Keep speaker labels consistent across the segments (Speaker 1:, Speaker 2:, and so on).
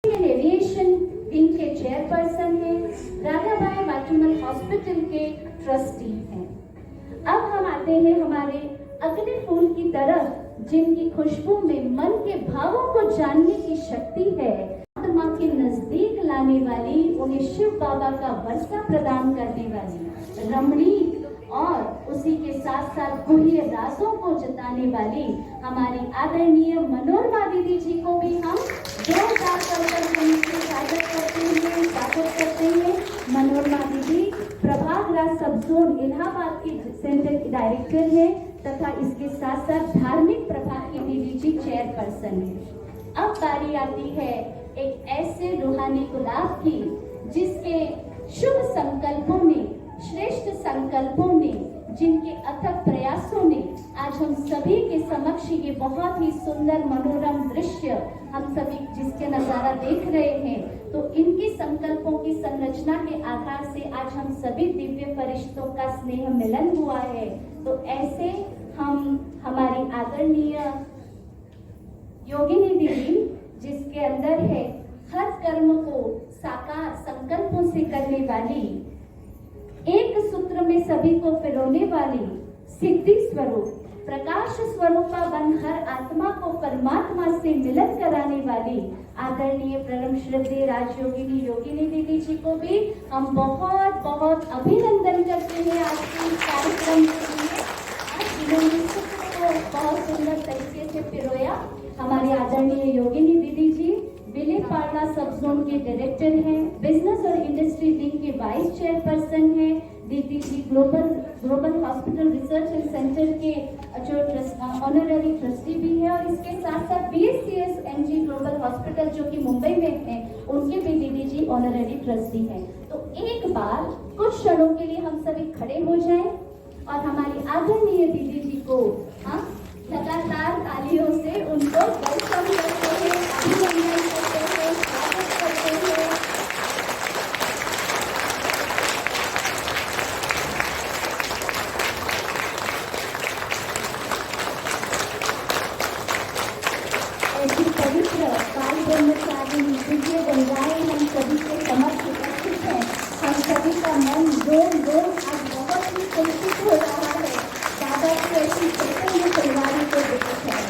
Speaker 1: Indian aviation wing के chairperson हैं, Radhabai maternal hospital के ट्रस्टी हैं। अब हम आते हैं हमारे अगले फूल की तरफ, जिनकी खुशबू में मन के भावों को जानने की शक्ति है, आत्मा के नजदीक लाने वाली, उन्हें शिव बाबा का वर्षा प्रदान करने वाली, रमणीक और उसी के साथ साथ गुह्य राजों को जताने वाली हमारी आदरणीय मनोरमा दीदी जी को भी हम जोरदार स्वागत करते हैं। मनोरमा दीदी प्रभागराज सब जोन इलाहाबाद की सेंटर की डायरेक्टर है तथा इसके साथ साथ धार्मिक प्रभाग की दीदी जी चेयरपर्सन है। अब बारी आती है एक ऐसे रूहानी गुलाब की जिसके शुभ संकल्पों ने, श्रेष्ठ संकल्पों ने, जिनके अथक प्रयासों ने आज हम सभी के समक्ष ये बहुत ही सुंदर मनोरम दृश्य हम सभी जिसके नजारा देख रहे हैं, तो इनके संकल्पों की संरचना के आधार से आज हम सभी दिव्य फरिश्तों का स्नेह मिलन हुआ है। तो ऐसे हम हमारी आदरणीय योगिनी दीदी, जिसके अंदर है हर कर्म को साकार संकल्पों से करने वाली, एक सूत्र में सभी को पिरोने वाली, सिद्धि स्वरूप प्रकाश स्वरूपा बन हर आत्मा को परमात्मा से मिलन कराने वाली आदरणीय परम श्रद्धेय राजयोगिनी योगिनी दीदी जी को भी हम बहुत बहुत अभिनंदन करते हैं आज के इस कार्यक्रम के लिए। आज इन्होंने सूत्र को बहुत सुंदर तरीके से पिरोया। हमारी आदरणीय योगिनी दीदी जी विलेपार्ला सब जोन के डायरेक्टर हैं, बिजनेस और इंडस्ट्री विंग के वाइस चेयरपर्सन हैं, दीदी जी global hospital research and centre के जो ऑनररी ट्रस्टी भी है और इसके साथ साथ BSCS MG ग्लोबल हॉस्पिटल जो कि मुंबई में है, उनके भी दीदी जी ऑनररी ट्रस्टी हैं। तो एक बार कुछ क्षणों के लिए हम सभी खड़े हो जाएं और हमारी आदरणीय दीदी जी को लगातार तालियों से उनको वेलकम करते हैं, अभिनंदन करते हैं, स्वागत करते हैं। ऐसी पवित्र काल ब्रह्मचारिणी दिव्य गंगाएं हम सभी के समक्ष उपस्थित हैं। हम सभी का मन जोर जोर आज बहुत ही पुलकित हो रहा है। दादा की ऐसी चैतन्य परिवारों को देखते हैं।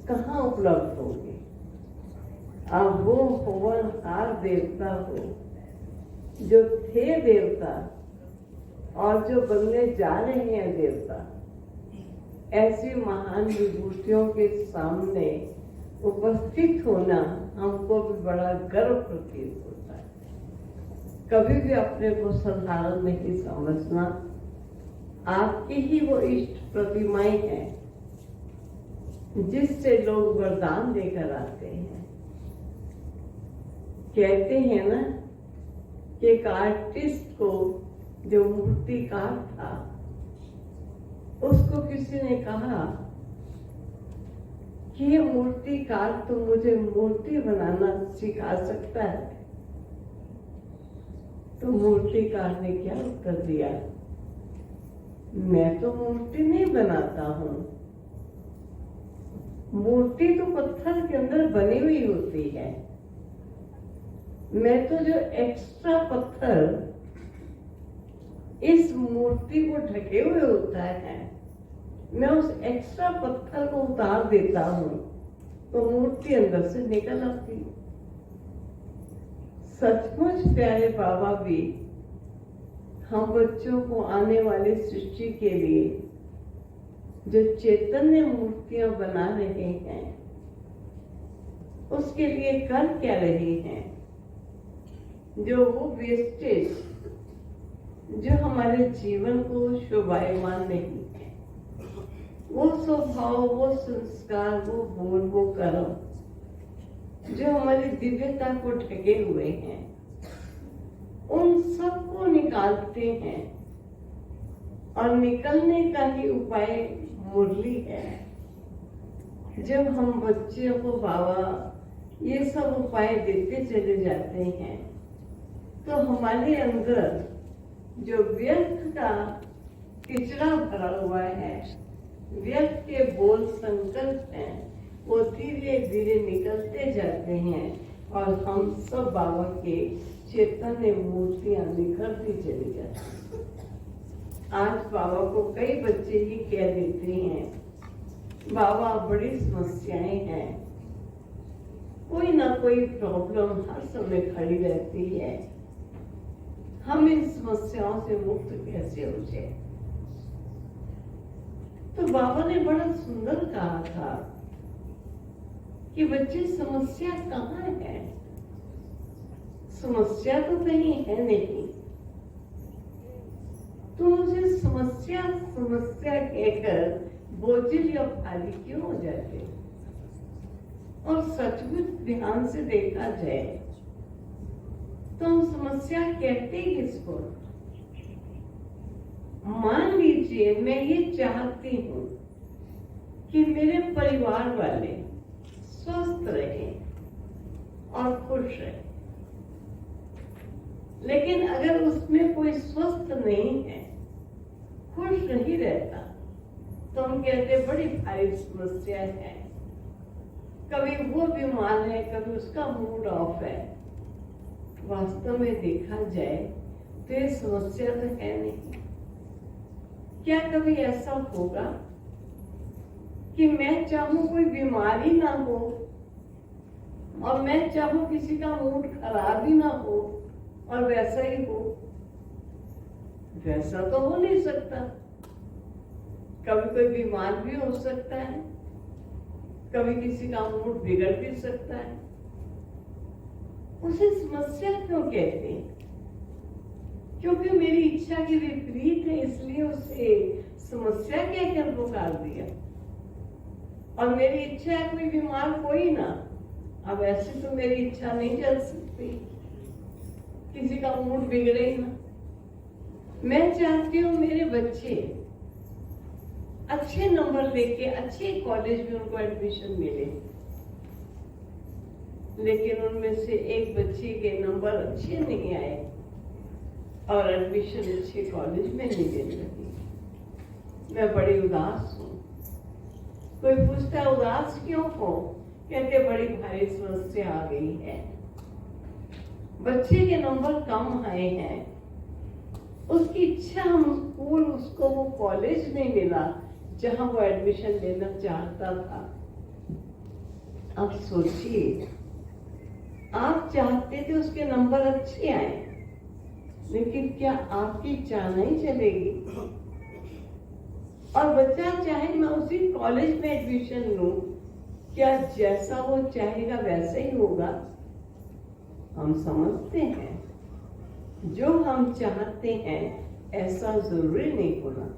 Speaker 2: कहाँ उपलब्ध होगी? अब वो होनहार देवता हो जो थे देवता और जो बनने जा रहे हैं देवता, ऐसी महान विभूतियों के सामने उपस्थित होना हमको भी बड़ा गर्व प्रतीत होता है। कभी भी अपने को साधारण नहीं समझना। आपकी ही वो इष्ट प्रतिमाएं हैं जिससे लोग वरदान लेकर आते हैं। कहते हैं ना कि एक आर्टिस्ट को जो मूर्तिकार था, उसको किसी ने कहा कि ये मूर्तिकार तो मुझे मूर्ति बनाना सिखा सकता है। तो मूर्तिकार ने क्या उत्तर दिया? मैं तो मूर्ति नहीं बनाता हूं। मूर्ति तो पत्थर के अंदर बनी हुई होती है। मैं तो जो एक्स्ट्रा पत्थर इस मूर्ति को ढके हुए होता है, मैं उस एक्स्ट्रा पत्थर को उतार देता हूं तो मूर्ति अंदर से निकल आती। सचमुच प्यारे बाबा भी हम बच्चों को आने वाली सृष्टि के लिए जो चैतन्य मूर्तियां बना रहे हैं, उसके लिए कर क्या रहे हैं? जो वो वेस्टेज जो हमारे जीवन को शोभायमान नहीं है, वो स्वभाव, वो संस्कार, वो बोल, वो कर्म जो हमारी दिव्यता को ढके हुए हैं, उन सबको निकालते हैं। और निकलने का ही उपाय मुरली है। जब हम बच्चों को बाबा ये सब उपाय देते चले जाते हैं, तो हमारे अंदर जो व्यर्थ का किचड़ा भरा हुआ है व्यर्थ के बोल संकल्प हैं, वो धीरे धीरे निकलते जाते हैं और हम सब बाबा के चैतन्य मूर्तियां निखरती चली जाती हैं। आज बाबा को कई बच्चे ही कह देते हैं, बाबा बड़ी समस्याएं हैं, कोई ना कोई प्रॉब्लम हर समय खड़ी रहती है, हम इन समस्याओं से मुक्त कैसे हो जाए। तो बाबा ने बड़ा सुंदर कहा था कि बच्चे समस्या कहाँ है, समस्या तो कहीं है नहीं, तो मुझे समस्या समस्या कहकर बोझिल या भारी क्यों हो जाते। और सचमुच ध्यान से देखा जाए तो हम समस्या कहते किसको। मान लीजिए मैं ये चाहती हूं कि मेरे परिवार वाले स्वस्थ रहें और खुश रहें, लेकिन अगर उसमें कोई स्वस्थ नहीं है, खुश नहीं रहता, तो हम कहते बड़ी भारी समस्या है। कभी वो बीमार है, कभी उसका मूड ऑफ है। वास्तव में देखा जाए तो ये समस्या तो है नहीं। क्या कभी ऐसा होगा कि मैं चाहूं कोई बीमारी ना हो और मैं चाहूं किसी का मूड खराब ही ना हो और वैसा ही हो? वैसा तो हो नहीं सकता। कभी कोई बीमार भी हो सकता है, कभी किसी का मूड बिगड़ भी सकता है। उसे समस्या क्यों कहते हैं? क्योंकि मेरी इच्छा के विपरीत है, इसलिए उसे समस्या कहकर पुकार दिया। और मेरी इच्छा है कोई बीमार कोई ना। अब ऐसे तो मेरी इच्छा नहीं चल सकती, किसी का मूड बिगड़े ही ना। मैं चाहती हूँ मेरे बच्चे अच्छे नंबर लेके अच्छे कॉलेज में उनको एडमिशन मिले, लेकिन उनमें से एक बच्चे के नंबर अच्छे नहीं आए और एडमिशन अच्छे कॉलेज में नहीं मिल रही। मैं बड़ी उदास हूँ। कोई पूछता है उदास क्यों हो? कहते बड़ी भारी समस्या आ गई है, बच्चे के नंबर कम आए हैं, उसकी इच्छा हम स्कूल, उसको वो कॉलेज नहीं मिला जहां वो एडमिशन लेना चाहता था। अब सोचिए, आप चाहते थे उसके नंबर अच्छे आए, लेकिन क्या आपकी इच्छा नहीं चलेगी? और बच्चा चाहे मैं उसी कॉलेज में एडमिशन लूं, क्या जैसा वो चाहेगा वैसा ही होगा? हम समझते हैं जो हम चाहते हैं ऐसा जरूरी नहीं होना।